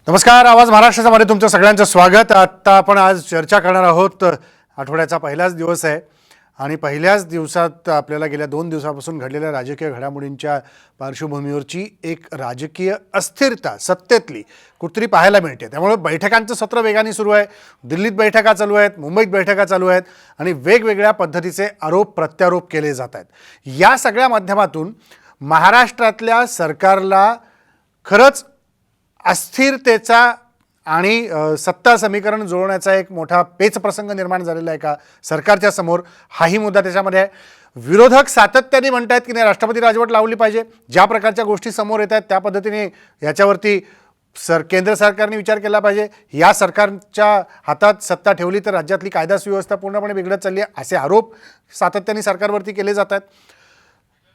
नमस्कार. आवाज महाराष्ट्राचा मध्ये तुमचं सगळ्यांचं स्वागत. आता आपण आज चर्चा करणार आहोत. आठवड्याचा पहिलाच दिवस आहे आणि पहिल्याच दिवसात आपल्याला गेल्या 2 दिवसापासून घडलेल्या राजकीय घडामोडींच्या पार्श्वभूमीवरची एक राजकीय अस्थिरता सत्तेतली कुठतरी पाहायला मिळते. त्यामुळे बैठकांचं सत्र वेगाने सुरू आहे. दिल्लीत बैठका चालू आहेत, मुंबईत बैठका चालू आहेत आणि वेगवेगळ्या पद्धतीचे आरोप प्रत्यारोप केले जात आहेत. या सगळ्या माध्यमातून महाराष्ट्रातल्या सरकारला खरंच अस्थिरतेचा आणि सत्ता समीकरण जुळवण्याचा एक मोठा पेच प्रसंग निर्माण झालेला आहे का सरकारच्या समोर, हाही मुद्दा त्याच्यामध्ये आहे. विरोधक सातत्याने म्हणतात की नाही, राष्ट्रपती राजवट लावली पाहिजे. ज्या प्रकारच्या गोष्टी समोर येत आहेत त्या पद्धतीने याच्यावरती केंद्र सरकारने विचार केला पाहिजे. या सरकारच्या हातात सत्ता ठेवली तर राज्यातली कायदा सुव्यवस्था पूर्णपणे बिघडत चालली आहे, असे आरोप सातत्याने सरकारवरती केले जात आहेत.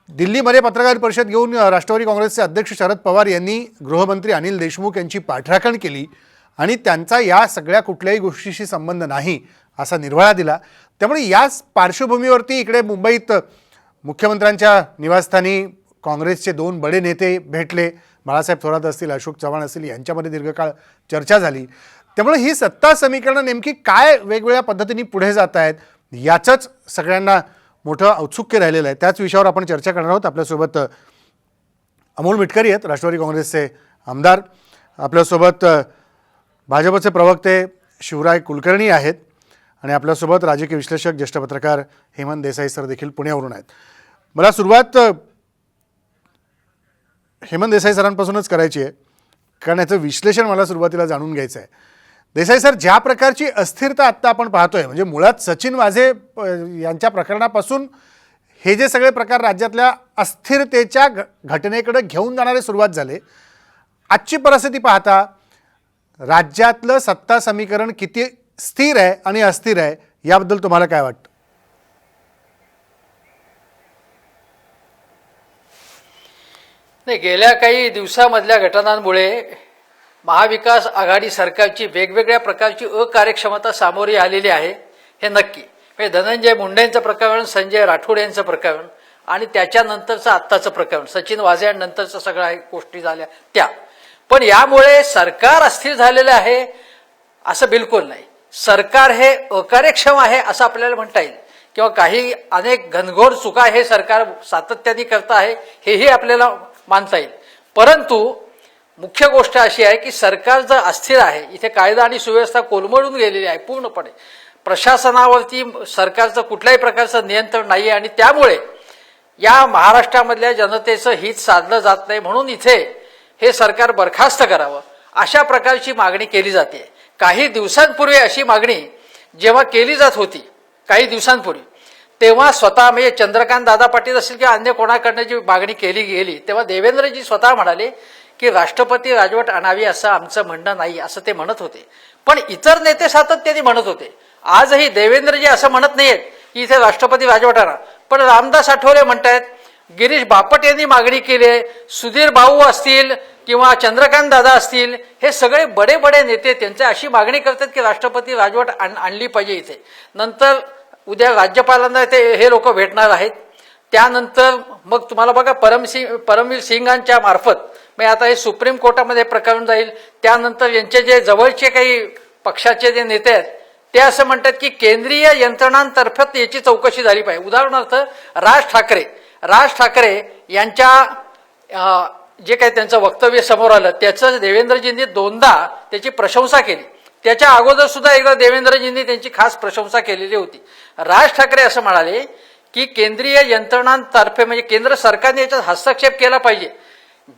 दिल्लीमध्ये पत्रकार परिषद घेऊन राष्ट्रवादी काँग्रेसचे अध्यक्ष शरद पवार यांनी गृहमंत्री अनिल देशमुख यांची पाठराखण केली आणि त्यांचा या सगळ्या कुठल्याही गोष्टीशी संबंध नाही असा निर्वाळा दिला. त्यामुळे याच पार्श्वभूमीवरती इकडे मुंबईत मुख्यमंत्र्यांच्या निवासस्थानी काँग्रेसचे 2 बडे नेते भेटले. बाळासाहेब थोरात असतील, अशोक चव्हाण असतील, यांच्यामध्ये दीर्घकाळ चर्चा झाली. त्यामुळे ही सत्ता समीकरणं नेमकी काय वेगवेगळ्या पद्धतीने पुढे जात आहेत याचंच सगळ्यांना मोठं औत्सुक्य राहिलेलं आहे. त्याच विषयावर आपण चर्चा करणार आहोत. आपल्यासोबत अमोल मिटकरी आहेत, राष्ट्रवादी काँग्रेसचे आमदार. आपल्यासोबत भाजपचे प्रवक्ते शिवराय कुलकर्णी आहेत आणि आपल्यासोबत राजकीय विश्लेषक ज्येष्ठ पत्रकार हेमंत देसाई सर देखील पुण्यावरून आहेत. मला सुरुवात हेमंत देसाई सरांपासूनच करायची आहे, कारण याचं विश्लेषण मला सुरुवातीला जाणून घ्यायचं आहे. देसाई सर, ज्या प्रकारची अस्थिरता आत्ता आपण पाहतोय, म्हणजे मुळात सचिन वाझे यांच्या प्रकरणापासून हे जे सगळे प्रकार राज्यातल्या अस्थिरतेच्या घटनेकडे घेऊन जाणारे सुरुवात झाले. आजची परिस्थिती पाहता राज्यातलं सत्ता समीकरण किती स्थिर आहे आणि अस्थिर आहे याबद्दल तुम्हाला काय वाटतं? नाही, गेल्या काही दिवसामधल्या घटनांमुळे महाविकास आघाडी सरकारची वेगवेगळ्या प्रकारची अकार्यक्षमता सामोरी आलेली आहे, हे नक्की. म्हणजे धनंजय मुंडेंचं प्रकरण, संजय राठोड यांचं प्रकरण आणि त्याच्यानंतरचं आत्ताचं प्रकरण, सचिन वाझे नंतरचं सगळ्या गोष्टी झाल्या त्या. पण यामुळे सरकार अस्थिर झालेलं आहे असं बिलकुल नाही. सरकार हे अकार्यक्षम आहे असं आपल्याला म्हणता येईल, किंवा काही अनेक घनघोर चुका हे सरकार सातत्याने करत आहे हेही आपल्याला मानता येईल. परंतु मुख्य गोष्ट अशी आहे की सरकार जर अस्थिर आहे, इथे कायदा आणि सुव्यवस्था कोलमडून गेलेली आहे पूर्णपणे. प्रशासनावरती सरकारचं कुठल्याही प्रकारचं नियंत्रण नाही आहे आणि त्यामुळे या महाराष्ट्रामधल्या जनतेचं हित साधलं जात नाही. म्हणून इथे हे सरकार बरखास्त करावं अशा प्रकारची मागणी केली जाते. काही दिवसांपूर्वी अशी मागणी जेव्हा केली जात होती, काही दिवसांपूर्वी, तेव्हा स्वतः म्हणजे चंद्रकांत दादा पाटील असतील किंवा अन्य कोणाकडनं जी मागणी केली गेली तेव्हा देवेंद्रजी स्वतः म्हणाले की राष्ट्रपती राजवट आणावी असं आमचं म्हणणं नाही, असं ते म्हणत होते. पण इतर नेते सातत्याने म्हणत होते. आजही देवेंद्रजी असं म्हणत नाहीयेत की इथे राष्ट्रपती राजवट आणा, पण रामदास आठवले म्हणतायत, गिरीश बापट यांनी मागणी केली आहे, सुधीर भाऊ असतील किंवा चंद्रकांत दादा असतील, हे सगळे बडे बडे नेते त्यांचे अशी मागणी करतात की राष्ट्रपती राजवट आणली पाहिजे इथे. नंतर उद्या राज्यपालांना हे लोक भेटणार आहेत. त्यानंतर मग तुम्हाला बघा परमवीर सिंगांच्या मार्फत म्हणजे आता हे सुप्रीम कोर्टामध्ये प्रकरण जाईल. त्यानंतर यांचे जे जवळचे काही पक्षाचे जे नेते आहेत ते असं म्हणतात की केंद्रीय यंत्रणांतर्फे याची चौकशी झाली पाहिजे. उदाहरणार्थ राज ठाकरे यांच्या जे काही त्यांचं वक्तव्य समोर आलं त्याचं देवेंद्रजींनी 2दा त्याची प्रशंसा केली. त्याच्या अगोदर सुद्धा एकदा देवेंद्रजींनी त्यांची खास प्रशंसा केलेली होती. राज ठाकरे असं म्हणाले की केंद्रीय यंत्रणांतर्फे म्हणजे केंद्र सरकारने याच्यात हस्तक्षेप केला पाहिजे.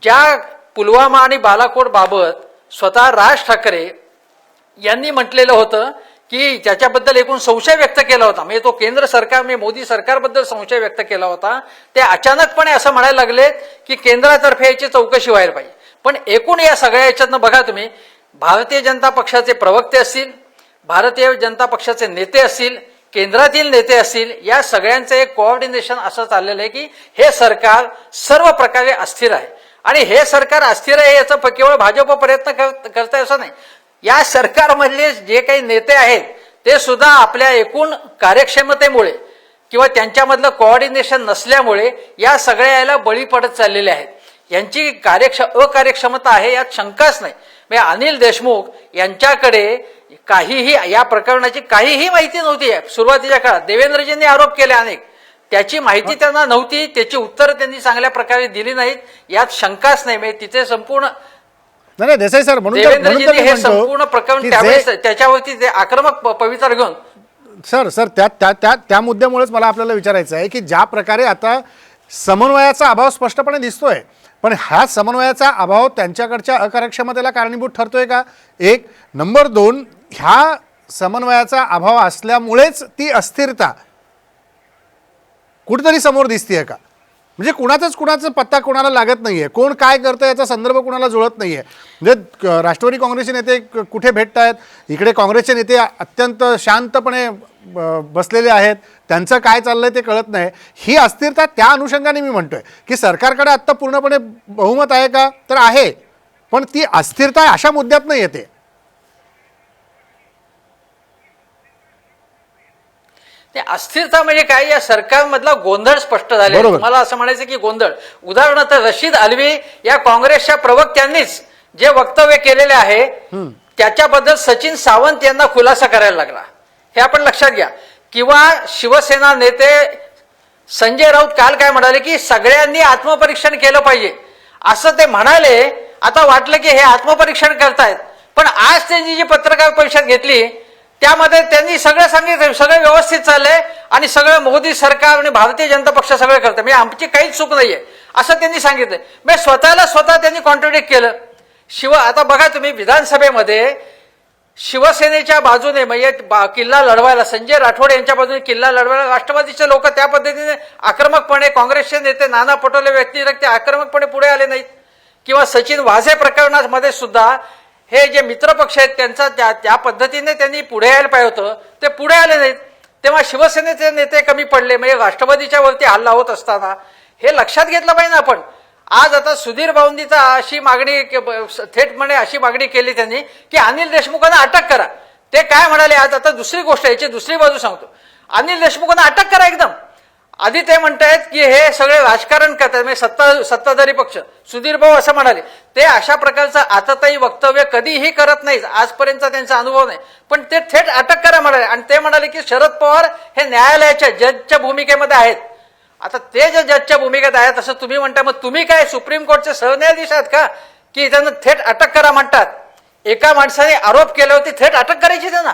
ज्या पुलवामा आणि बालाकोट बाबत स्वतः राज ठाकरे यांनी म्हटलेलं होतं की त्याच्याबद्दल एकूण संशय व्यक्त केला होता, म्हणजे तो केंद्र सरकार म्हणजे मोदी सरकारबद्दल संशय व्यक्त केला होता, ते अचानकपणे असं म्हणायला लागले की केंद्रातर्फे याची चौकशी व्हायला पाहिजे. पण एकूण या सगळ्या याच्यातनं बघा तुम्ही, भारतीय जनता पक्षाचे प्रवक्ते असतील, भारतीय जनता पक्षाचे नेते असतील, केंद्रातील नेते असतील, या सगळ्यांचं एक कोऑर्डिनेशन असं चाललेलं आहे की हे सरकार सर्व प्रकारे अस्थिर आहे. आणि हे सरकार अस्थिर आहे याचं केवळ भाजप प्रयत्न करताय असं नाही. या सरकारमधले जे काही नेते आहेत ते सुद्धा आपल्या एकूण कार्यक्षमतेमुळे किंवा त्यांच्यामधलं कोऑर्डिनेशन नसल्यामुळे या सगळ्या याला बळी पडत चाललेले आहेत. यांची अकार्यक्षमता आहे यात शंकाच नाही. म्हणजे अनिल देशमुख यांच्याकडे काहीही या प्रकरणाची काहीही माहिती नव्हती. सुरुवातीच्या काळात देवेंद्रजींनी आरोप केले अनेक, त्याची माहिती त्यांना नव्हती, त्याची उत्तरं त्यांनी चांगल्या प्रकारे दिली नाहीत, यात शंकाच नाही. म्हणजे तिथे संपूर्ण नाही देसाई सर, म्हणून देवेंद्रजींनी हे संपूर्ण प्रकरण त्यावेळेस त्याच्यावरती ते आक्रमक पवित्रा घेऊन सर त्या मुद्द्यामुळेच मला आपल्याला विचारायचं आहे की ज्या प्रकारे आता समन्वयाचा अभाव स्पष्टपणे दिसतोय, पण हा समन्वयाचा अभाव त्यांच्याकडच्या अकार्यक्षमतेला कारणीभूत ठरतोय का? एक. नंबर 2, ह्या समन्वयाचा अभाव असल्यामुळेच ती अस्थिरता कुठेतरी समोर दिसतीये का? म्हणजे कुणाचा पत्ता कोणाला लागत नाहीये, कोण काय करतं याचा संदर्भ कोणाला जुळत नाहीये. म्हणजे राष्ट्रवादी काँग्रेसचे नेते कुठे भेटत आहेत, इकडे काँग्रेसचे नेते अत्यंत शांतपणे बसलेले आहेत, त्यांचं काय चाललंय ते कळत नाही. ही अस्थिरता त्या अनुषंगाने मी म्हणतोय की सरकारकडे आत्ता पूर्णपणे बहुमत आहे का? तर आहे, पण ती अस्थिरता अशा मुद्द्यात नाही येते. ते अस्थिरता म्हणजे काय, या सरकारमधला गोंधळ स्पष्ट झाले. मला असं म्हणायचं की गोंधळ. उदाहरणार्थ रशीद अल्वी या काँग्रेसच्या प्रवक्त्यांनीच जे वक्तव्य केलेले आहे त्याच्याबद्दल सचिन सावंत यांना खुलासा करायला लागला, हे आपण लक्षात घ्या. किंवा शिवसेना नेते संजय राऊत काल काय म्हणाले की सगळ्यांनी आत्मपरीक्षण केलं पाहिजे असं ते म्हणाले. आता वाटलं की हे आत्मपरीक्षण करतायत, पण आज त्यांनी जी पत्रकार परिषद घेतली त्यामध्ये त्यांनी सगळं सांगितलं, सगळं व्यवस्थित चाललंय आणि सगळं मोदी सरकार आणि भारतीय जनता पक्ष सगळं करतं, म्हणजे आमची काहीच चूक नाहीये असं त्यांनी सांगितलं. म्हणजे स्वतः त्यांनी कॉन्ट्रडिक्ट केलं. आता बघा तुम्ही, विधानसभेमध्ये शिवसेनेच्या बाजूने म्हणजे किल्ला लढवायला, संजय राठोड यांच्या बाजूने किल्ला लढवायला राष्ट्रवादीचे लोक त्या पद्धतीने आक्रमकपणे, काँग्रेसचे नेते नाना पटोले व्यतिरिक्त आक्रमकपणे पुढे आले नाहीत. किंवा सचिन वाझे प्रकरणामध्ये सुद्धा हे जे मित्रपक्ष आहेत त्यांचा त्या पद्धतीने त्यांनी पुढे यायला पाहिजे होतं, ते पुढे आले नाहीत. तेव्हा शिवसेनेचे नेते कमी पडले. म्हणजे राष्ट्रवादीच्या वरती हल्ला होत असताना हे लक्षात घेतलं पाहिजे ना आपण. आज आता सुधीर भाऊंनीचा अशी मागणी, थेट म्हणे अशी मागणी केली त्यांनी की अनिल देशमुखांना अटक करा. ते काय म्हणाले आज, आता दुसरी गोष्ट, याची दुसरी बाजू सांगतो. अनिल देशमुखांना अटक करा एकदम. आधी ते म्हणतायत की हे सगळे राजकारण करतात, म्हणजे सत्ताधारी पक्ष. सुधीर भाऊ असं म्हणाले, ते अशा प्रकारचं आताताई वक्तव्य कधीही करत नाहीत, आजपर्यंत त्यांचा अनुभव नाही, पण ते थेट अटक करा म्हणाले. आणि ते म्हणाले की शरद पवार हे न्यायालयाच्या जजच्या भूमिकेमध्ये आहेत. आता ते जे जजच्या भूमिकेत आहेत असं तुम्ही म्हणता, मग तुम्ही काय सुप्रीम कोर्टचे सरन्यायाधीश आहात का की त्यांना थेट अटक करा म्हणतात? एका माणसाने आरोप केल्यावरती थेट अटक करायची त्यांना.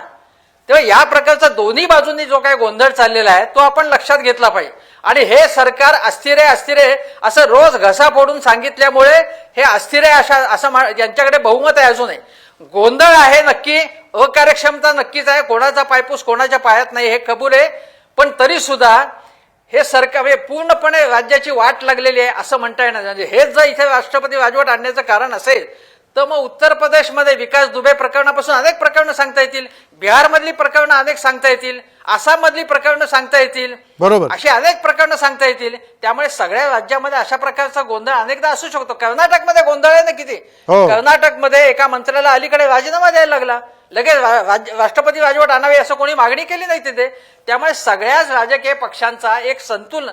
तेव्हा या प्रकारचा दोन्ही बाजूंनी जो काही गोंधळ चाललेला आहे तो आपण लक्षात घेतला पाहिजे. आणि हे सरकार अस्थिर आहे असं रोज घसा फोडून सांगितल्यामुळे हे अस्थिर आहे असं यांच्याकडे बहुमत आहे अजूनही. गोंधळ आहे नक्की, अकार्यक्षमता नक्कीच आहे, कोणाचा पायपूस कोणाच्या पायात नाही हे कबूल आहे. पण तरी सुद्धा हे सरकार पूर्णपणे राज्याची वाट लागलेली आहे असं म्हणता येणार. म्हणजे हेच जर इथे राष्ट्रपती राजवट आणण्याचं कारण असेल तर मग उत्तर प्रदेशमध्ये विकास दुबे प्रकरणापासून अनेक प्रकरणं सांगता येतील, बिहारमधली प्रकरणं अनेक सांगता येतील, आसाममधली प्रकरणं सांगता येतील, बरोबर, अशी अनेक प्रकरणं सांगता येतील. त्यामुळे सगळ्या राज्यामध्ये अशा प्रकारचा गोंधळ अनेकदा असू शकतो. कर्नाटकमध्ये गोंधळ आहे ना किती. कर्नाटकमध्ये एका मंत्र्याला अलीकडे राजीनामा द्यायला लागला, लगेच राष्ट्रपती राजवट आणावी असं कोणी मागणी केली नाही तिथे. त्यामुळे सगळ्याच राजकीय पक्षांचा एक समतोल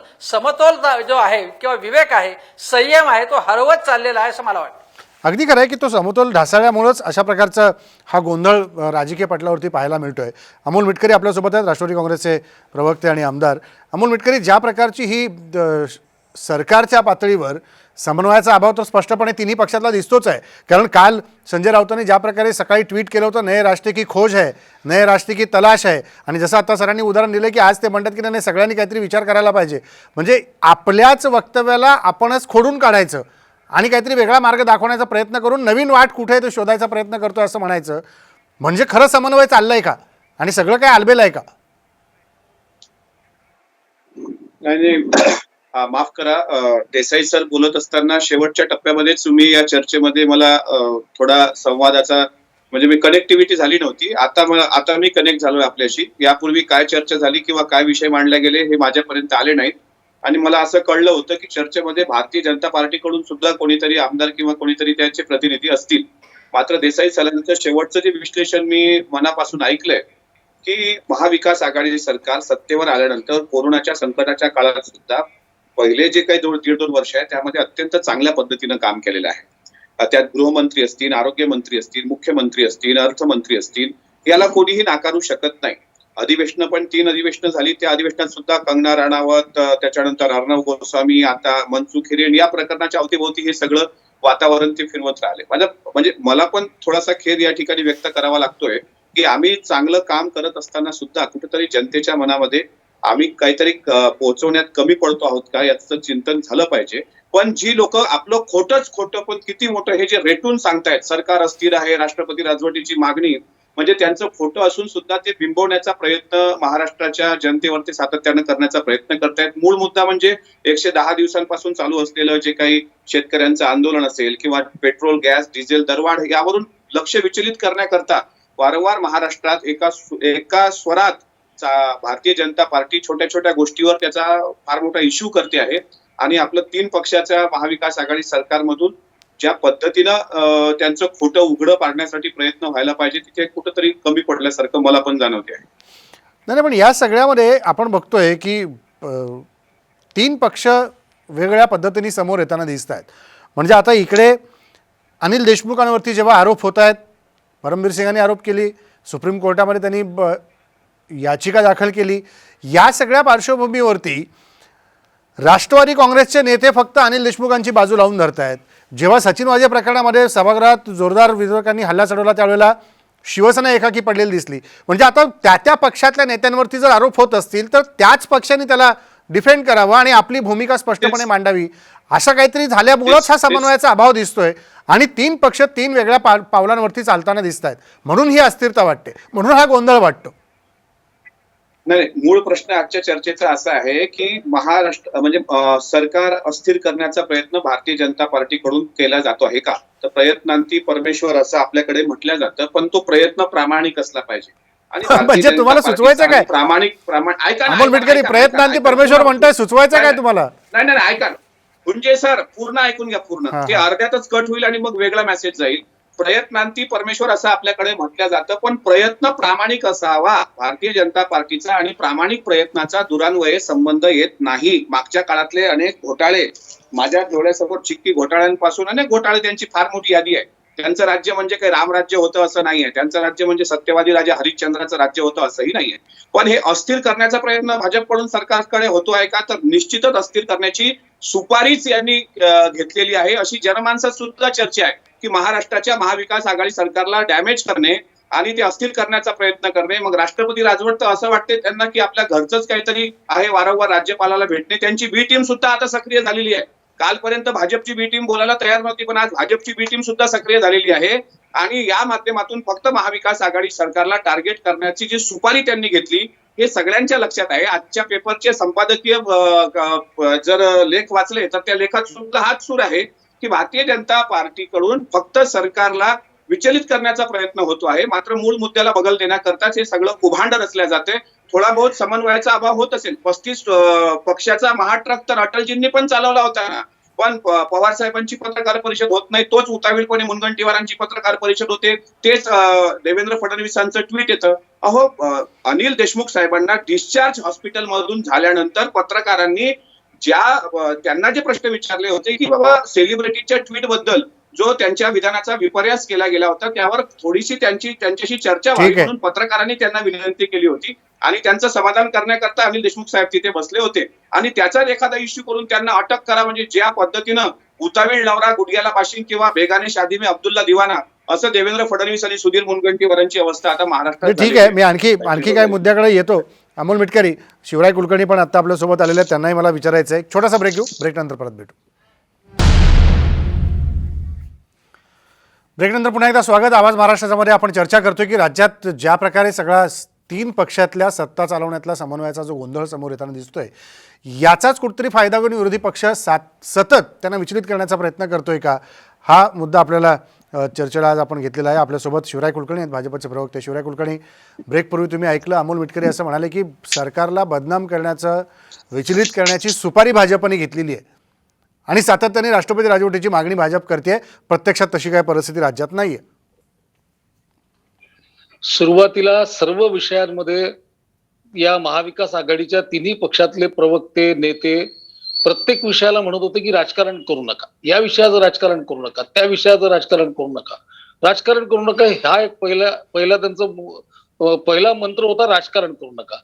जो आहे किंवा विवेक आहे, संयम आहे, तो हरवत चाललेला आहे असं मला वाटतं. अगदी खरं आहे की तो समतोल ढासळल्यामुळेच अशा प्रकारचा हा गोंधळ राजकीय पटलावरती पाहायला मिळतोय. अमोल मिटकरी आपल्यासोबत आहेत, राष्ट्रवादी काँग्रेसचे प्रवक्ते आणि आमदार. अमोल मिटकरी, ज्या प्रकारची ही सरकारच्या पातळीवर समन्वयाचा अभाव तर स्पष्टपणे तिन्ही पक्षातला दिसतोच आहे. कारण काल संजय राऊतांनी ज्या प्रकारे सकाळी ट्विट केलं होतं, नए राष्ट्र की खोज है, नए राष्ट्र की तलाश है, आणि जसं आता सरांनी उदाहरण दिलं की आज ते म्हणतात की नाही सगळ्यांनी काहीतरी विचार करायला पाहिजे. म्हणजे आपल्याच वक्तव्याला आपणच खोडून काढायचं आणि काहीतरी वेगळा मार्ग दाखवण्याचा प्रयत्न करून नवीन वाट कुठे आहे तो शोधायचा प्रयत्न करतो असं म्हणायचं म्हणजे खरं समन्वय चाललंय का आणि सगळं काय आलबेल आहे का? नाही, माफ करा, देसाई सर बोलत असताना शेवटच्या टप्प्यामध्येच तुम्ही या चर्चेमध्ये मला थोडा संवादाचा म्हणजे मी कनेक्टिव्हिटी झाली नव्हती. आता मी कनेक्ट झालोय आपल्याशी. यापूर्वी काय चर्चा झाली किंवा काय विषय मांडले गेले हे माझ्यापर्यंत आले नाहीत आणि मला असं कळलं होतं की चर्चेमध्ये भारतीय जनता पार्टीकडून सुद्धा कोणीतरी आमदार किंवा कोणीतरी त्याचे प्रतिनिधी असतील. मात्र देसाई सरांचं शेवटचं जे विश्लेषण मी मनापासून ऐकलंय की महाविकास आघाडी सरकार सत्तेवर आल्यानंतर कोरोनाच्या संकटाच्या काळात सुद्धा पहिले जे काही दीड दोन वर्ष आहे त्यामध्ये अत्यंत चांगल्या पद्धतीनं काम केलेलं आहे. त्यात गृहमंत्री असतील, आरोग्यमंत्री असतील, मुख्यमंत्री असतील, अर्थमंत्री असतील, याला कोणीही नाकारू शकत नाही. अधिवेशनं पण 3 अधिवेशनं झाली. त्या अधिवेशनात सुद्धा कंगना राणावत, त्याच्यानंतर अर्णव गोस्वामी, आता मनसुख हिरेन या प्रकरणाच्या अवतीभोवती हे सगळं वातावरण ते फिरवत राहिले. म्हणजे मला पण थोडासा खेद या ठिकाणी व्यक्त करावा लागतोय की आम्ही चांगलं काम करत असताना सुद्धा कुठेतरी जनतेच्या मनामध्ये आम्ही काहीतरी पोहोचवण्यात कमी पडतो आहोत का याचं चिंतन झालं पाहिजे. पण जी लोक आपलं खोटंच खोटं पण किती मोठं हे जे रेटून सांगतायत, सरकार अस्थिर आहे, राष्ट्रपती राजवटीची मागणी, म्हणजे त्यांचं खोटं असून सुद्धा ते बिंबवण्याचा प्रयत्न महाराष्ट्राच्या जनतेवरती सातत्यानं करण्याचा प्रयत्न करतायत. मूळ मुद्दा म्हणजे 110 दिवसांपासून चालू असलेलं जे काही शेतकऱ्यांचं आंदोलन असेल किंवा पेट्रोल, गॅस, डिझेल दरवाढ यावरून लक्ष विचलित करण्याकरता वारंवार महाराष्ट्रात एका स्वरात भारतीय जनता पार्टी छोट्या छोट्या गोष्टीवर त्याचा फार मोठा इश्यू करते आहे. आणि आपलं 3 पक्षाच्या महाविकास आघाडी सरकारमधून ज्या पद्धतीनं त्यांचं खोटं उघडं पाडण्यासाठी प्रयत्न व्हायला पाहिजे तिथे कुठंतरी कमी पडल्यासारखं मला पण जाणवते आहे. नाही, पण या सगळ्यामध्ये आपण बघतोय की 3 पक्ष वेगळ्या पद्धतीने समोर येताना दिसत आहेत. म्हणजे आता इकडे अनिल देशमुखांवरती जेव्हा आरोप होत आहेत, परमबीर सिंगांनी आरोप केली, सुप्रीम कोर्टामध्ये त्यांनी याचिका दाखल केली, या सगळ्या पार्श्वभूमीवरती राष्ट्रवादी काँग्रेसचे नेते फक्त अनिल देशमुखांची बाजू लावून धरत आहेत. जेव्हा सचिन वाजे प्रकरणामध्ये सभागृहात जोरदार विरोधकांनी हल्ला चढवला त्यावेळेला शिवसेना एकाकी पडलेली दिसली. म्हणजे आता त्या पक्षातल्या नेत्यांवरती जर आरोप होत असतील तर त्याच पक्षांनी त्याला डिफेंड करावं आणि आपली भूमिका स्पष्टपणे मांडावी. असं काहीतरी झाल्यामुळेच हा समन्वयाचा अभाव दिसतोय आणि 3 पक्ष 3 वेगळ्या पावलांवरती चालताना दिसत आहेत. म्हणून ही अस्थिरता वाटते, म्हणून हा गोंधळ वाटतो. नाही, मूळ प्रश्न आजच्या चर्चेचा असा आहे की महाराष्ट्र म्हणजे सरकार अस्थिर करण्याचा प्रयत्न भारतीय जनता पार्टीकडून केला जातो आहे का? तर प्रयत्नांती परमेश्वर असं आपल्याकडे म्हटलं जातं, पण तो प्रयत्न प्रामाणिक असला पाहिजे. आणि म्हणजे तुम्हाला सुचवायचं काय? ऐका अमोल मिटकरी, प्रयत्नांती परमेश्वर म्हणताय, सुचवायचं काय तुम्हाला? नाही, ऐका ना. म्हणजे सर पूर्ण ऐकून घ्या, पूर्ण ते अर्ध्यातच कट होईल आणि मग वेगळा मेसेज जाईल. प्रयत्नांती परमेश्वर असं आपल्याकडे म्हटलं जातं, पण प्रयत्न प्रामाणिक असावा. भारतीय जनता पार्टीचा आणि प्रामाणिक प्रयत्नाचा दुरान्वये संबंध येत नाही. मागच्या काळातले अनेक घोटाळे माझ्या डोळ्यासमोर चिक्की घोटाळ्यांपासून अनेक घोटाळे, त्यांची फार मोठी यादी आहे. त्यांचं राज्य म्हणजे काही रामराज्य होतं असं नाहीये, त्यांचं राज्य म्हणजे सत्यवादी राजा हरिश्चंद्राचं राज्य होतं असंही नाहीये. पण हे अस्थिर करण्याचा प्रयत्न भाजपकडून सरकारकडे होतो आहे का? तर निश्चितच अस्थिर करण्याची सुपारीच यांनी घेतलेली आहे, अशी जनमानसात सुद्धा चर्चा आहे की महाराष्ट्राच्या महाविकास आघाडी सरकारला डॅमेज करणे आणि ते अस्थिर करण्याचा प्रयत्न करणे. मग राष्ट्रपती राजवट तर असं वाटते त्यांना की आपल्या घरचंच काहीतरी आहे, वारंवार राज्यपालाला भेटणे. त्यांची बी टीम सुद्धा आता सक्रिय झालेली आहे. कालपर्यंत भाजपची बी टीम बोलायला तयार नव्हती, पण आज भाजपची बी टीम सुद्धा सक्रिय झालेली आहे. आणि या माध्यमातून फक्त महाविकास आघाडी सरकारला टार्गेट करण्याची जी सुपारी त्यांनी घेतली हे सगळ्यांच्या लक्षात आहे. आजच्या पेपरचे संपादकीय जर लेख वाचले तर त्या लेखात सुद्धा हाच सूर आहे की भारतीय जनता पार्टीकडून फक्त सरकारला विचलित करण्याचा प्रयत्न होतो आहे. मात्र मूळ मुद्द्याला बगल देण्याकरताच हे सगळं कुभांड रचल्या जाते. थोडा बहुत समन्वयाचा अभाव होत असेल. 35 पक्षाचा महाट्रक तर अटलजींनी पण चालवला होता ना, पण पवार साहेबांची पत्रकार परिषद होत नाही, तोच उतावीळपणे मुनगंटीवारांची पत्रकार परिषद होते, तेच देवेंद्र फडणवीसांचं ट्विट येतं. अहो, अनिल देशमुख साहेबांना डिस्चार्ज हॉस्पिटलमधून झाल्यानंतर पत्रकारांनी त्यांना जे प्रश्न विचारले होते की बाबा सेलिब्रिटीच्या ट्विट बद्दल जो त्यांच्या विधानाचा विपर्यास केला गेला होता त्यावर थोडीशी त्यांच्याशी चर्चा व्हावी म्हणून पत्रकारांनी त्यांना विनंती केली होती आणि त्यांचं समाधान करण्याकरता अनिल देशमुख साहेब तिथे बसले होते. आणि त्याचाच एखादा इश्यू करून त्यांना अटक करा, म्हणजे ज्या पद्धतीनं उतावीळ नवरा गुडघ्याला बाशिंग किंवा बेगाने शादी में अब्दुल्ला दिवाना असं देवेंद्र फडणवीस आणि सुधीर मुनगंटीवारांची अवस्था आता महाराष्ट्रात. ठीक आहे, मी आणखी काही मुद्द्याकडे येतो. अमोल मिटकरी, शिवराय कुलकर्णी पण आता आपल्यासोबत आलेले आहेत, त्यांनाही मला विचारायचं आहे. छोटासा ब्रेक घेऊ, ब्रेक नंतर परत भेटू. ब्रेकनंतर पुन्हा एकदा स्वागत. आवाज महाराष्ट्रामध्ये आपण चर्चा करतोय की राज्यात ज्या प्रकारे सगळा 3 पक्षातल्या सत्ता चालवण्यातला समन्वयाचा जो गोंधळ समोर येताना दिसतोय, याचाच कुठेतरी फायदा घेऊन विरोधी पक्ष सतत त्यांना विचलित करण्याचा प्रयत्न करतोय का, हा मुद्दा आपल्याला चर्चेला आज आपण घेतलेला आहे. आपल्यासोबत शिवराय कुलकर्णी आहेत, भाजपचे प्रवक्ते. शिवराय कुलकर्णी, ब्रेकपूर्वी तुम्ही ऐकलं अमोल मिटकरी असं म्हणाले की सरकारला बदनाम करण्याचं, विचलित करण्याची सुपारी भाजपने घेतलेली आहे आणि सातत्याने राष्ट्रपती राजवटीची मागणी भाजप करते. प्रत्यक्षात तशी काही परिस्थिती राज्यात नाहीये. सुरुवातीला सर्व विषयांमध्ये या महाविकास आघाडीच्या 3 पक्षातले प्रवक्ते, नेते प्रत्येक विषयाला म्हणत होते की राजकारण करू नका, या विषयाचं राजकारण करू नका, त्या विषयाचं राजकारण करू नका, राजकारण करू नका. हा एक पहिला त्यांचा पहिला मंत्र होता, राजकारण करू नका.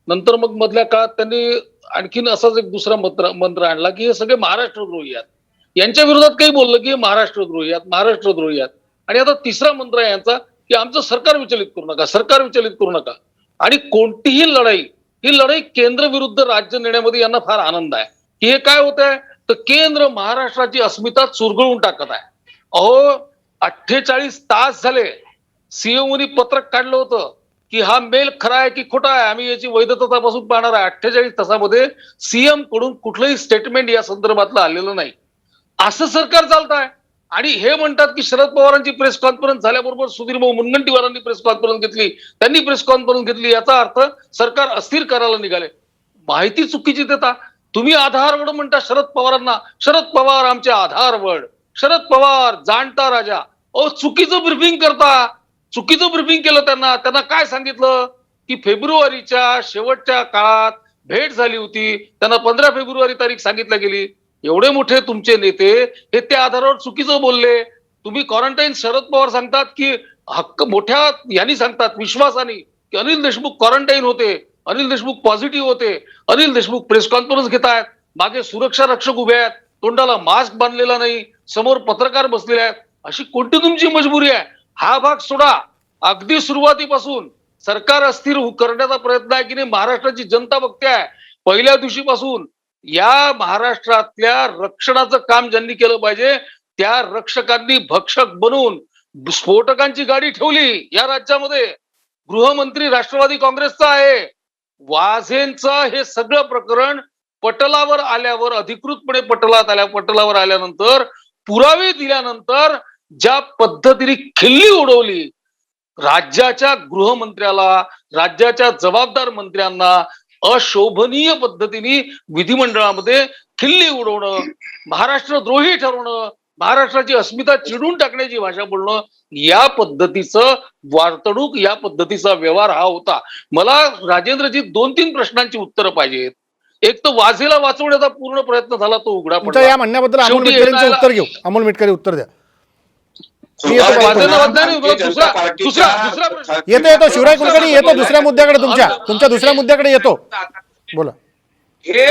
नंतर मग मधल्या काळात त्यांनी आणखीन असाच एक दुसरा मंत्र आणला की हे सगळे महाराष्ट्रद्रोही आहेत, यांच्या विरोधात काही बोललं की महाराष्ट्रद्रोही आहेत, महाराष्ट्रद्रोही आहेत. आणि आता तिसरा मंत्र आहे यांचा की आमचं सरकार विचलित करू नका, सरकार विचलित करू नका. आणि कोणतीही लढाई, ही लढाई केंद्र विरुद्ध राज्य नेण्यामध्ये यांना फार आनंद आहे. की हे काय होत आहे तर केंद्र महाराष्ट्राची अस्मिता चुरगळून टाकत आहे. अहो 48 तास झाले सीएमओनी पत्रक काढलं होतं की हा मेल खरा आहे की खोटा आहे, आम्ही याची वैधता तपासून पाहणार आहे. 48 तासामध्ये सीएम कडून कुठलंही स्टेटमेंट या संदर्भातलं आलेलं नाही. असं सरकार चालत आहे. आणि हे म्हणतात की शरद पवारांची प्रेस कॉन्फरन्स झाल्याबरोबर सुधीर भाऊ मुनगंटीवारांनी प्रेस कॉन्फरन्स घेतली, त्यांनी प्रेस कॉन्फरन्स घेतली, याचा अर्थ सरकार अस्थिर करायला निघाले. माहिती चुकीची देता तुम्ही. आधारवड म्हणता शरद पवारांना, शरद पवार आमचे आधारवड, शरद पवार जाणता राजा. चुकीचं ब्रिफिंग करता, चुकीचं ब्रिफिंग केलं. त्यांना काय सांगितलं की फेब्रुवारीच्या शेवटच्या काळात भेट झाली होती, त्यांना 15 फेब्रुवारी तारीख सांगितल्या गेली. एवढे मोठे तुमचे नेते हे त्या आधारावर चुकीचं बोलले. तुम्ही क्वारंटाईन, शरद पवार सांगतात की हक्क मोठ्या यांनी सांगतात विश्वासाने की अनिल देशमुख क्वारंटाईन होते, अनिल देशमुख पॉझिटिव्ह होते, अनिल देशमुख प्रेस कॉन्फरन्स घेत आहेत, मागे सुरक्षा रक्षक उभे आहेत, तोंडाला मास्क बांधलेला नाही, समोर पत्रकार बसलेले आहेत. अशी कोणती तुमची मजबुरी आहे? हा भाग सोडा. अगदी सुरुवातीपासून सरकार अस्थिर करण्याचा प्रयत्न आहे की नाही महाराष्ट्राची जनता बघते आहे. पहिल्या दिवशीपासून या महाराष्ट्रातल्या रक्षणाचं काम ज्यांनी केलं पाहिजे त्या रक्षकांनी भक्षक बनून स्फोटकांची गाडी ठेवली या राज्यामध्ये. गृहमंत्री राष्ट्रवादी काँग्रेसचा आहे. वाझेंचं हे सगळं प्रकरण पटलावर आल्यावर, अधिकृतपणे पटलावर आल्यानंतर, पुरावे दिल्यानंतर ज्या पद्धतीने खिल्ली उडवली राज्याच्या गृहमंत्र्याला, राज्याच्या जबाबदार मंत्र्यांना अशोभनीय पद्धतीने विधिमंडळामध्ये खिल्ली उडवणं, महाराष्ट्रद्रोही ठरवणं, महाराष्ट्राची अस्मिता चिडून टाकण्याची भाषा बोलणं, या पद्धतीचं वार्तणूक, या पद्धतीचा व्यवहार हा होता. मला राजेंद्रजी 2-3 प्रश्नांची उत्तरं पाहिजेत. एक तर वाझेला वाचवण्याचा पूर्ण प्रयत्न झाला, तो उघडा पडला. या म्हणण्याबद्दल अमोल मिटकरींचं उत्तर घेऊ. अमोल मिटकरी उत्तर द्या. येतो शिवराय कुलकर्णी, येतो दुसऱ्या मुद्द्याकडे, तुमच्या दुसऱ्या मुद्द्याकडे येतो. बोला. हे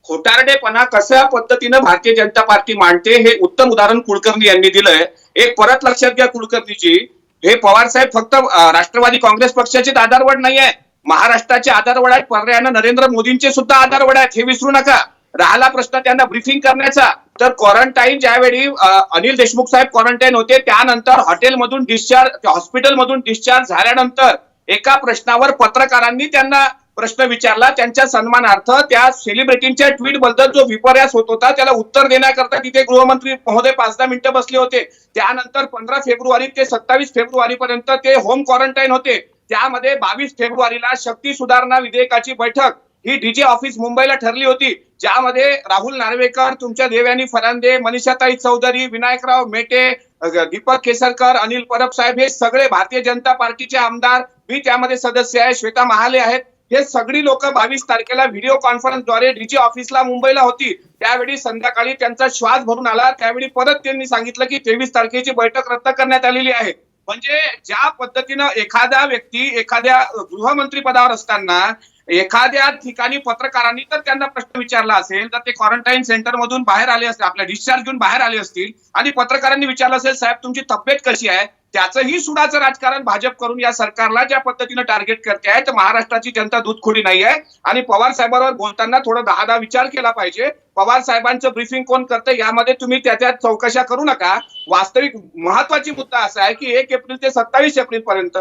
खोटारडेपणा कशा पद्धतीनं भारतीय जनता पार्टी मांडते हे उत्तम उदाहरण कुलकर्णी यांनी दिलंय. एक परत लक्षात घ्या कुलकर्णीजी, हे पवार साहेब फक्त राष्ट्रवादी काँग्रेस पक्षाचे आधारवड नाही आहे, महाराष्ट्राचे आधारवड आहेत, पर्यायानं नरेंद्र मोदींचे सुद्धा आधारवड आहेत, हे विसरू नका. राहिला प्रश्न त्यांना ब्रीफिंग करण्याचा, तर क्वारंटाईन ज्यावेळी अनिल देशमुख साहेब क्वारंटाईन होते त्यानंतर हॉटेलमधून डिस्चार्ज, हॉस्पिटलमधून डिस्चार्ज झाल्यानंतर एका प्रश्नावर पत्रकारांनी त्यांना प्रश्न विचारला. त्यांच्या सन्मानार्थ त्या सेलिब्रिटींच्या ट्विट बद्दल जो विपर्यास होत होता त्याला उत्तर देण्याकरता तिथे गृहमंत्री महोदय 5-10 मिनिटं बसले होते. त्यानंतर 15 फेब्रुवारी ते 27 फेब्रुवारी पर्यंत ते होम क्वारंटाईन होते. त्यामध्ये 22 फेब्रुवारीला शक्ती सुधारणा विधेयकाची बैठक ही डीजी ऑफिस मुंबईला ठरली होती, ज्यामध्ये राहुल नार्वेकर, तुमच्या देवयानी फरांदे, मनीषाताई चौधरी, विनायकराव मेटे, दीपक केसरकर, अनिल परब साहेब हे सगळे भारतीय जनता पार्टीचे आमदार, मी त्यामध्ये सदस्य आहे, श्वेता महाले आहेत, हे सगळी लोक 22 तारखेला व्हिडिओ कॉन्फरन्सद्वारे डीजी ऑफिसला मुंबईला होती. त्यावेळी संध्याकाळी त्यांचा श्वास भरून आला. त्यावेळी परत त्यांनी सांगितलं की 23 तारखेची बैठक रद्द करण्यात आलेली आहे. म्हणजे ज्या पद्धतीनं एखादा व्यक्ती एखाद्या गृहमंत्री पदावर असताना एखाद्या ठिकाणी पत्रकारांनी तर त्यांना प्रश्न विचारला असेल तर ते क्वारंटाईन सेंटर मधून बाहेर आले असतील, आपल्या डिस्चार्ज घेऊन बाहेर आले असतील आणि पत्रकारांनी विचारलं असेल साहेब तुमची तब्येत कशी आहे, त्याचंही सुडाचं राजकारण भाजप करून या सरकारला ज्या पद्धतीनं टार्गेट करते आहे तर महाराष्ट्राची जनता दूधखोडी नाही आहे. आणि पवार साहेबांवर बोलताना थोडा 10 विचार केला पाहिजे. पवार साहेबांचं ब्रीफिंग कोण करतं यामध्ये तुम्ही त्याच्या चौकशा करू नका. वास्तविक महत्वाची मुद्दा असा आहे की 1 एप्रिल ते 27 एप्रिल पर्यंत,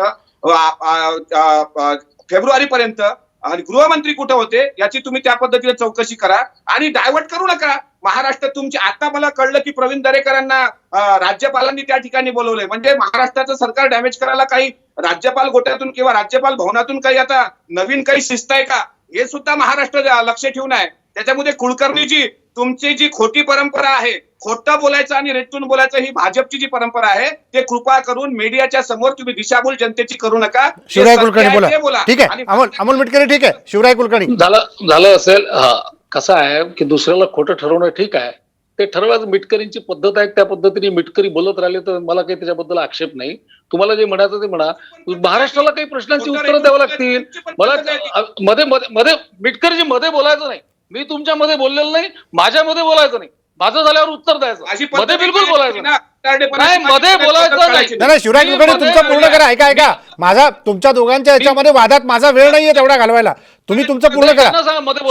फेब्रुवारी पर्यंत आणि गृहमंत्री कुठे होते याची तुम्ही त्या पद्धतीने चौकशी करा आणि डायव्हर्ट करू नका. महाराष्ट्र तुमचे, आता मला कळलं की प्रवीण दरेकरांना राज्यपालांनी त्या ठिकाणी बोलवलंय. म्हणजे महाराष्ट्राचं सरकार डॅमेज करायला काही राज्यपाल गोट्यातून किंवा राज्यपाल भवनातून काही आता नवीन काही शिस्त आहे का, हे सुद्धा महाराष्ट्र लक्ष ठेवून आहे. त्याच्यामध्ये कुलकर्णीजी, तुमची जी खोटी परंपरा आहे, खोटं बोलायचं आणि रेटून बोलायचं, ही भाजपची जी परंपरा आहे ते कृपा करून मीडियाच्या समोर तुम्ही दिशाभूल जनतेची करू नका. शिवराय कुलकर्णी बोला. ठीक आहे अमोल मिटकरी, ठीक आहे शिवराय कुलकर्णी. झालं असेल. हा, कसं आहे की दुसऱ्याला खोटं ठरवणं ठीक आहे, ते ठरवायचं मिटकरींची पद्धत आहे, त्या पद्धतीने मिटकरी बोलत राहिले तर मला काही त्याच्याबद्दल आक्षेप नाही. तुम्हाला जे म्हणायचं ते म्हणा. महाराष्ट्राला काही प्रश्नांची उत्तरं द्यावं लागतील. मला मध्ये मध्ये मध्ये मिटकरीजी मध्ये बोलायचं नाही. मी तुमच्या मध्ये बोललेलं नाही, माझ्यामध्ये बोलायचं नाही. माझं झाल्यावर उत्तर द्यायचं, मध्ये बिलकुल बोलायचं नाही, मध्ये बोलायचं नाही. नाही शिवराय कुलकर्णी तुमचं पूर्ण करा. ऐका माझा तुमच्या दोघांच्या याच्यामध्ये वादात माझा वेळ नाहीये तेवढा घालवायला. तुम्ही तुमचं पूर्ण करा.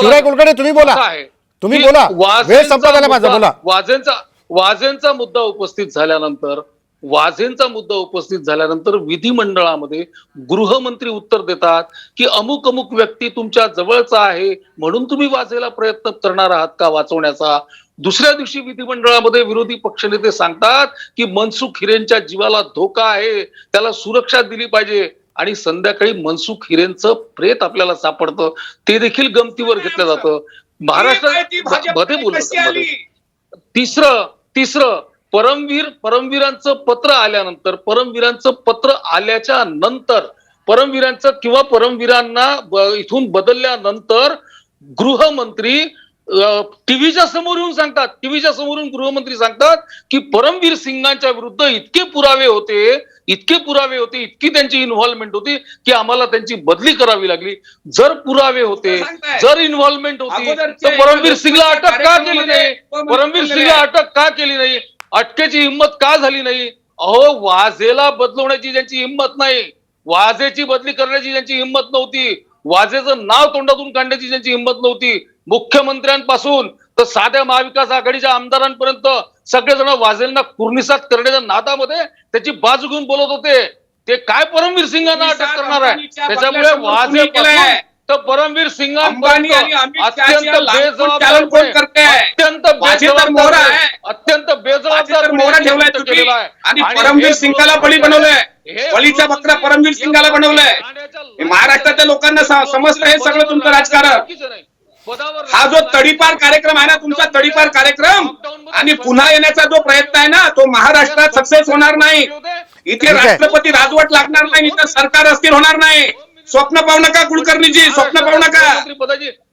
शिवराय कुलकर्णी तुम्ही बोला, तुम्ही बोला. वेळ संपत आला माझा, बोला. वाजेंचा मुद्दा उपस्थित झाल्यानंतर विधिमंडळामध्ये गृहमंत्री उत्तर देतात की अमुक अमुक व्यक्ती तुमच्या जवळचा आहे म्हणून तुम्ही वाजेला प्रयत्न करणार आहात का वाचवण्याचा. दुसऱ्या दिवशी विधिमंडळामध्ये विरोधी पक्षनेते सांगतात की मनसुख हिरेंच्या जीवाला धोका आहे, त्याला सुरक्षा दिली पाहिजे. आणि संध्याकाळी मनसुख हिरेंचं प्रेत आपल्याला सापडतं, ते देखील गमतीवर घेतलं जातं. महाराष्ट्रात मध्ये बोलत. तिसरं परमवीरांचं पत्र आल्यानंतर, परमवीरांचं पत्र आल्याच्या नंतर, परमवीरांना इथून बदलल्यानंतर गृहमंत्री टीव्हीच्या समोर गृहमंत्री सांगतात की परमवीर सिंगांच्या विरुद्ध इतके पुरावे होते, इतकी त्यांची इन्व्हॉल्वमेंट होती की आम्हाला त्यांची बदली करावी लागली. जर पुरावे होते, जर इन्व्हॉल्वमेंट होती तर परमवीर सिंगला अटक का केली नाही? अटकेची हिंमत का झाली नाही? अहो, वाजेला बदलवण्याची ज्यांची हिंमत नाही, वाजेची बदली करण्याची ज्यांची हिंमत नव्हती, वाजेचं नाव तोंडातून काढण्याची ज्यांची हिंमत नव्हती, मुख्यमंत्र्यांपासून तर साध्या महाविकास आघाडीच्या आमदारांपर्यंत सगळेजण वाजेंना कुर्निसात करण्याच्या नादामध्ये त्याची बाजू घेऊन बोलत होते. ते काय परमवीर सिंगांना अटक करणार आहे? त्याच्यामुळे वाजे तर परमवीर सिंगांपर्यंत अत्यंत बेजबाबदार केलेला आहे. आणि परमवीर सिंगाला बळी बनवलंय, बळीचा बकरा परमवीर सिंगाला बनवलंय. महाराष्ट्राच्या लोकांना समजतं हे सगळं तुमचं राजकारण. हा जो तडीपार कार्यक्रम आहे ना, तुमचा तडीपार कार्यक्रम, आणि पुन्हा येण्याचा जो प्रयत्न आहे ना, तो महाराष्ट्रात सक्सेस होणार नाही. इथे राष्ट्रपती राजवट लागणार नाही, इथं सरकार अस्थिर होणार नाही. स्वप्न पाहू नका कुलकर्णीजी, स्वप्न पाहू नका.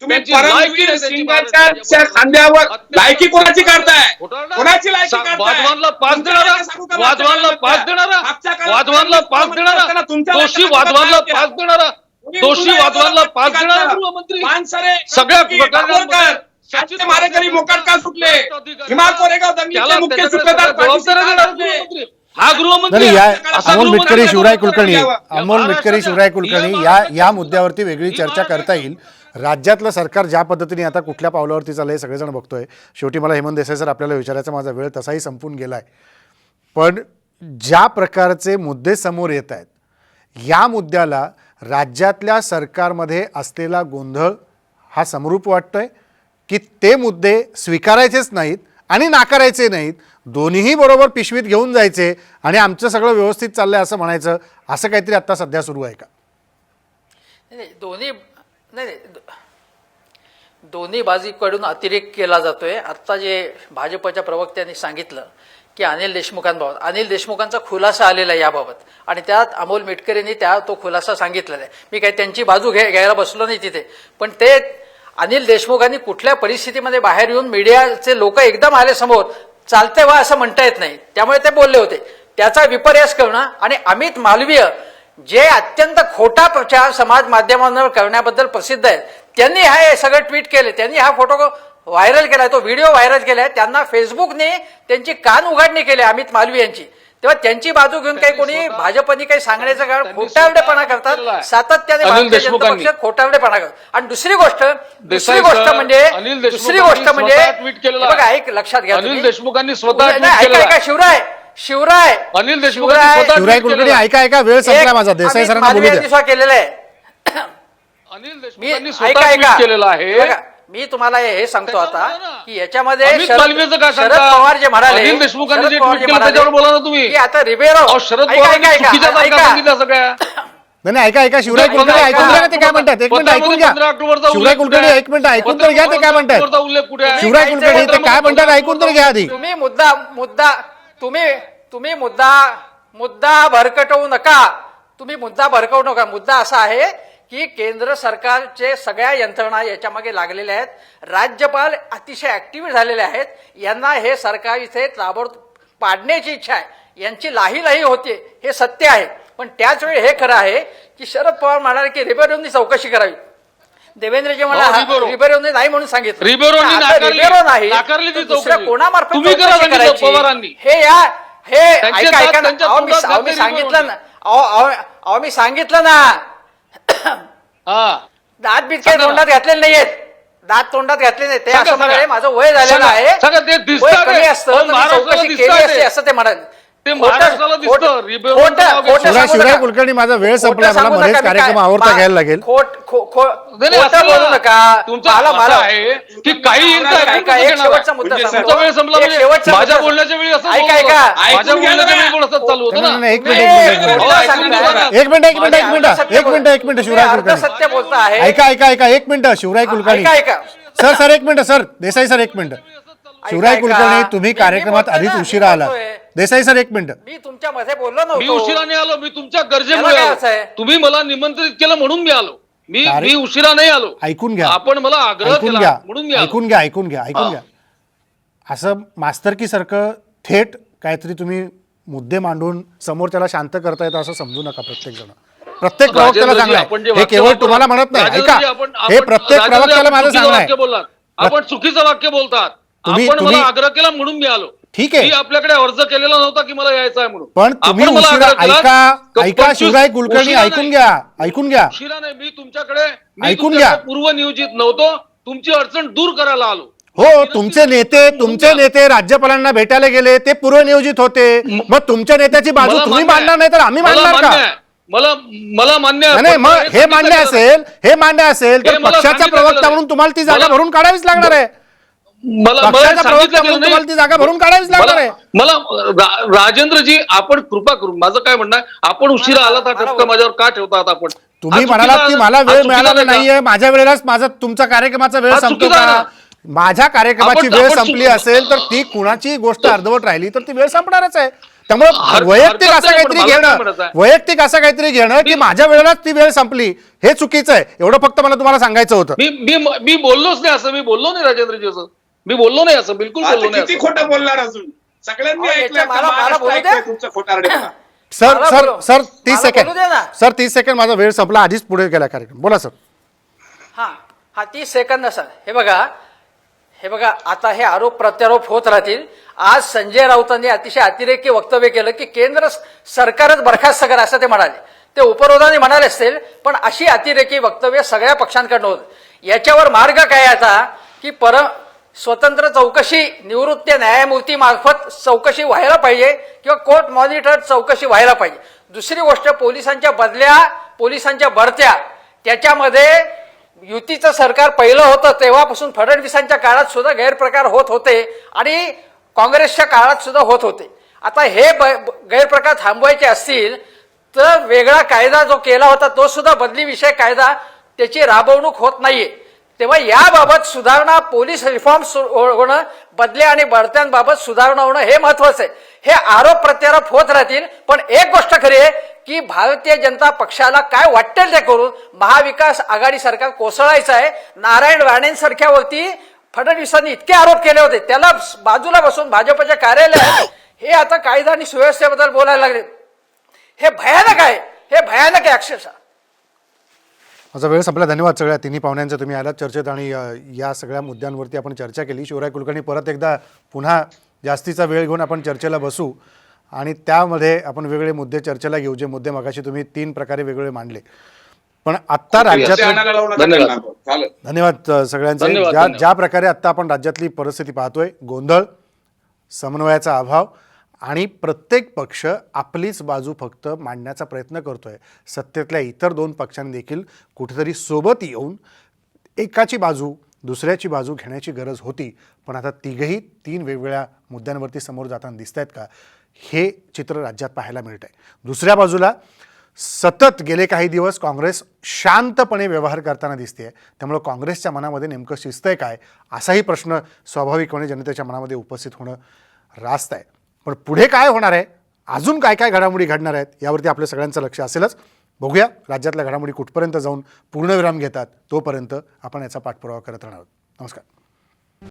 तुम्ही परमवीर सिंगाच्या खांद्यावर लायकी कोणाची काढताय? कोणाची लायकी काढताय? वाधवानला पास देणारा गृहमंत्री सगळ्या प्रकरणांमध्ये मारेकरी मोकाट का सुटले? भीमा कोरेगाव दंगलीचे मुख्य सूत्रधार हा गृहमंत्री अमोल मिटकरी शिवराय कुलकर्णी या मुद्द्यावरती वेगळी चर्चा करता येईल. राज्यातलं सरकार ज्या पद्धतीने आता कुठल्या पावलावरती चाललंय सगळेजण बघतोय. शेवटी मला हेमंत देसाई सर आपल्याला विचारायचा माझा वेळ तसाही संपून गेलाय. पण ज्या प्रकारचे मुद्दे समोर येत आहेत, या मुद्द्याला राज्यातल्या सरकारमध्ये असलेला गोंधळ हा समरूप वाटतोय की ते मुद्दे स्वीकारायचेच नाहीत आणि नाकारायचे नाहीत, दोन्हीही बरोबर पिशवीत घेऊन जायचे आणि आमचं सगळं व्यवस्थित चाललंय असं म्हणायचं, असं काहीतरी आता सध्या सुरू आहे का? दोन्ही बाजूकडून अतिरेक केला जातोय. आता जे भाजपच्या प्रवक्त्यांनी सांगितलं की अनिल देशमुखांचा खुलासा आलेला आहे याबाबत, आणि त्यात अमोल मिटकरींनी तो खुलासा सांगितलेला आहे. मी काही त्यांची बाजू घ्यायला बसलो नाही तिथे, पण ते अनिल देशमुखांनी कुठल्या परिस्थितीमध्ये बाहेर येऊन मीडियाचे लोक एकदम आले समोर, चालते वा असं म्हणता येत नाही, त्यामुळे ते बोलले होते. त्याचा विपर्यास करणं आणि अमित मालवीय जे अत्यंत खोटा प्रचार समाज माध्यमांवर करण्याबद्दल प्रसिद्ध आहेत, त्यांनी हे सगळं ट्विट केले, त्यांनी हा फोटो व्हायरल केलाय, तो व्हिडिओ व्हायरल केलाय. त्यांना फेसबुकने त्यांची कान उघडणी केली अमित मालवीय यांची. तेव्हा त्यांची बाजू घेऊन काही कोणी भाजपने काही सांगण्याचं कारण खोटारडेपणा करतात, सातत्याने भारतीय जनता पक्ष खोटारडेपणा करतात. आणि दुसरी गोष्ट म्हणजे बघा, एक लक्षात घ्या, अनिल देशमुखांनी स्वतः ऐका शिवराय अनिल देशमुखांनी कुलकर्णी ऐका वेळ संपला माझा. देसाई सरांना बोलू द्या. केलेलं आहे. अनिल देशमुखांनी स्वतः केलेलं आहे. मी तुम्हाला हे सांगतो आता की याच्यामध्ये शरद पवार जे म्हणाले, अनिल देशमुखांनी जे ट्विट केलं त्याच्यावर बोला ना तुम्ही. आता रिबेरो शरद पवारांनी चुकीच्या तारखा सांगितल्या सगळ्या. नाही ऐका शिवराय कुलकर्णी ऐकून घ्या ते काय म्हणतात. एक मिनिट ऐकून घ्या शिवराय कुलकर्णी, एक मिनिट ऐकून तर घ्या ते काय म्हणतात. शिवराय कुलकर्णी ते काय म्हणतात ऐकून तर घ्या आधी. तुम्ही मुद्दा भरकटवू नका. मुद्दा असा आहे की केंद्र सरकारचे सगळ्या यंत्रणा याच्यामागे लागलेल्या आहेत. राज्यपाल अतिशय ऍक्टिव्ह झालेले आहेत. यांना हे सरकार इथे ताबडतोब पाडण्याची इच्छा आहे. यांची लाही होते, हे सत्य आहे. पण त्याच वेळी हे खरं आहे की शरद पवार म्हणाले की रिबेरोंनी चौकशी करावी. देवेंद्रजी हो, म्हणाले रिबेरो. रिबेरोंनी नाही म्हणून सांगितलं. रिबेरोंनी आता नाकारली. रिबेरो नाही नाकारली ती तर दुसऱ्या चौकशी. कोणामार्फत तुम्ही करा चौकशी सांगितलं करायची? पवारांनी. हे त्यांचे ऐका दात ऐका ना. त्यांच्या अहो, तोंडात मी घातले सांगितलं रिबेरोंनी. ना. अहो मी सांगितलं ना. हा दात बीत काही सांगा ना. तोंडात घातलेले नाहीयेत. दात तोंडात घातले नाही. ते सांगा, असं म्हणाले सांगा. माझं वय झालेलं सांगा. आहे. सांगा, ते वय दिसतं कमी ते. असतं अहो, तर मी महाराष्ट्राला चौकशी दिसतं केली ते. असते असं ते म्हणाले. ते महाराष्ट्राला दिसतं. रिबेरोंचं नाव घेतलं. शिवराय कुलकर्णी, माझा वेळ संपला, मला मध्येच कार्यक्रम आवरता घ्यायला लागेल. नाही, नाही, खोटं असं बोलू नका. तुमचं मला असं आहे की काही ऐका, एक शेवटचा मुद्दा म्हणजे सांगतो. तुमचा वेळ संपला एक म्हणजे शेवटचा माझ्या मुद्दा- बोलण्याच्या वेळी असं ऐका, बोलत ऐका. होता. माझ्या ऐकून घ्या बोलण्याच्या ना. वेळी पण असंच चालू होतं नाही, ना. नाही, एक नाही, मिनिट नाही, एक मिनिट हो, ऐकून घ्या ना. एक मिनिट शिवराय कुलकर्णी, सत्य बोलता आहे. ऐका एक मिनिट शिवराय कुलकर्णी. ऐका सर एक मिनिट सर, देसाई सर एक मिनिट. शिवराय ऐका. कुलकर्णी, तुम्ही मी कार्यक्रमात बोलतोय आधीच ना, उशिरा मी आलात. बोलतोय. देसाई सर एक मिनिट. मी तुमच्या मध्ये बोललो मी नव्हतो. उशिराने आलो. मी तुमच्या याला गरजेमुळे काय आलो. अर्थ आहे? तुम्ही मला निमंत्रित केलं म्हणून मी आलो. मी उशिरा नाही आलो. ऐकून घ्या. आपण मला आग्रह ऐकून केला घ्या म्हणून मी आलो. ऐकून घ्या. असं मास्तरकीसारखं थेट काहीतरी तुम्ही मुद्दे मांडून समोरच्याला शांत करता येतं असं समजू नका. प्रत्येक प्रवक्त्याला राजेंद्रजी, आपण जे सांगणार हे वाक्य केवळ वापरलं- तुम्हाला म्हणत नाही. ऐका, राजेंद्रजी, आपण- हे आपण- प्रत्येक राजेंद्रजी, प्रवक्त्याला आपण माझं चुकीचं सांगणं वाक्य आहे. बोललात. आपण चुकीचं वाक्य बोलतात. तुम्ही- आपण मला तुम्ही- आग्रह केला म्हणून मी आलो. ठीक आहे. मी आपल्याकडे अर्ज केलेला नव्हता की मला यायचं आहे म्हणून. पण तुम्ही आपण मला उशिरा आग्रह केला की ऐका 25 शिवराय कुलकर्णी, उशिरा ऐकून नाही. घ्या. उशिरा नाही. मी तुमच्याकडे ऐकून घ्या. पूर्व नियोजित नव्हतो. तुमची अडचण दूर करायला आलो. हो, तुमचे नेते राज्यपालांना भेटायला गेले, ते पूर्वनियोजित होते. मग तुमच्या नेत्याची बाजू मला तुम्ही मान्य आहे. मांडणार नाही तर आम्ही मला मांडणार मान्य का? आहे. मला मान्य आहे. नाही पण मग मला हे सांगितलं मान्य गेलं असेल हे तर मला पक्षाचा सांगितलं प्रवक्ता गेलं म्हणून तुम्हाला ती जागा मला- भरून काढावीच लागणार आहे. मला पक्षाचा सांगितलं प्रवक्ता गेलं म्हणून नाही. तुम्हाला ती जागा भरून काढावीच लागणार आहे. मला राजेंद्रजी, आपण कृपा करून, माझं काय म्हणणं आहे, आपण उशिरा आलात हा ठपका माझ्यावर का ठेवतात आपण? तुम्ही हा म्हणालात चुकीचा की आहे. मला हा वेळ चुकीचा मिळाला आहे का? नाहीये, माझ्या वेळेलाच तुमचा कार्यक्रमाचा वेळ हा संपतो चुकीचा आहे का? ना. माझ्या कार्यक्रमाची आपण- वेळ आपण संपली चुक- असेल तर ती कुणाची गोष्ट अर्धवट राहिली तर ती वेळ संपणारच आहे. त्यामुळे हरकत वैयक्तिक नाही, असं पण काहीतरी मला काय घेणं म्हणायचं आहे? वैयक्तिक असं काहीतरी घेणं की माझ्या वेळेलाच ती वेळ संपली हे चुकीचं आहे. एवढं फक्त मला तुम्हाला सांगायचं होतं. मी बोललोच नाही असं. मी बोललो नाही राजेंद्रजी असं. मी बोललो नाही असं. बिलकुल बोललो आता नाही किती असं. खोटं बोलणार अजून? सगळ्यांनी अहो, ऐकलं याच्या मला- मला बोलू द्या. तुमचं खोटारडेपणा. सर मला सर बोलू- सर 30 मला सेकंड बोलू दे ना. सर 30 सेकंड माझा वेळ संपला, आधीच पुढे गेला कार्यक्रम. बोला सर. हा 30 सेकंद सर. हे बघा आता हे आरोप प्रत्यारोप होत राहतील. आज संजय राऊतांनी अतिशय अतिरेकी वक्तव्य केलं की केंद्र सरकारच बरखास्त करा असं ते म्हणाले. ते उपरोधाने म्हणाले असतील पण अशी अतिरेकी वक्तव्य सगळ्या पक्षांकडनं होत. याच्यावर मार्ग काय आता की स्वतंत्र चौकशी निवृत्त न्यायमूर्ती मार्फत चौकशी व्हायला पाहिजे किंवा कोर्ट मॉनिटर चौकशी व्हायला पाहिजे. दुसरी गोष्ट पोलिसांच्या बदल्या, पोलिसांच्या बढत्या, त्याच्यामध्ये युतीचं सरकार पहिलं होतं तेव्हापासून फडणवीसांच्या काळात सुद्धा गैरप्रकार होत होते आणि काँग्रेसच्या काळात सुद्धा होत होते. आता हे गैरप्रकार थांबवायचे असतील तर वेगळा कायदा जो केला होता तो सुद्धा बदली विषय कायदा त्याची राबवणूक होत नाहीये. तेव्हा याबाबत सुधारणा, पोलीस रिफॉर्म होणं, बदल्या आणि बढत्यांबाबत सुधारणा होणं हे महत्वाचं आहे. हे आरोप प्रत्यारोप होत राहतील पण एक गोष्ट खरी आहे की भारतीय जनता पक्षाला काय वाटेल ते करून महाविकास आघाडी सरकार कोसळायचं आहे. नारायण राणेंसारख्यावरती फडणवीसांनी इतके आरोप केले होते, त्याला बाजूला बसून भाजपच्या कार्यालयात हे आता कायदा आणि सुव्यवस्थेबद्दल बोलायला लागले. हे भयानक आहे, हे भयानक आहे अक्षरशः. माझा वेळ संपला. धन्यवाद सगळ्या तिन्ही पाहुण्यांचं. तुम्ही आलात चर्चेत आणि या सगळ्या मुद्द्यांवरती आपण चर्चा केली. शिवराय कुलकर्णी, परत एकदा पुन्हा जास्तीचा वेळ घेऊन आपण चर्चेला बसू आणि त्यामध्ये आपण वेगळे मुद्दे चर्चेला घेऊ, जे मुद्दे मगाशी तुम्ही 3 प्रकारे वेगवेगळे मांडले. पण आत्ता राज्यात धन्यवाद सगळ्यांचे. ज्या प्रकारे आत्ता आपण राज्यातली परिस्थिती पाहतोय, गोंधळ, समन्वयाचा अभाव आणि प्रत्येक पक्ष आपलीच बाजू फक्त मांडण्याचा प्रयत्न करतोय. सत्तेतल्या इतर 2 पक्षांनी देखील कुठेतरी सोबत येऊन एकाची बाजू दुसऱ्याची बाजू घेण्याची गरज होती. पण आता तिघही 3 वेगवेगळ्या मुद्द्यांवरती समोर जाताना दिसत आहेत का, हे चित्र राज्यात पाहायला मिळत आहे. दुसऱ्या बाजूला सतत गेले काही दिवस काँग्रेस शांतपणे व्यवहार करताना दिसते. त्यामुळे काँग्रेसच्या मनामध्ये नेमकं शिजतंय काय, असाही प्रश्न स्वाभाविकपणे जनतेच्या मनामध्ये उपस्थित होणं रास्त आहे. पण पुढे काय होणार आहे, अजून काय काय घडामोडी घडणार आहेत यावरती आपल्या सगळ्यांचं लक्ष असेलच. बघूया राज्यातल्या घडामोडी कुठपर्यंत जाऊन पूर्णविराम घेतात. तोपर्यंत आपण याचा पाठपुरावा करत राहणार आहोत. नमस्कार.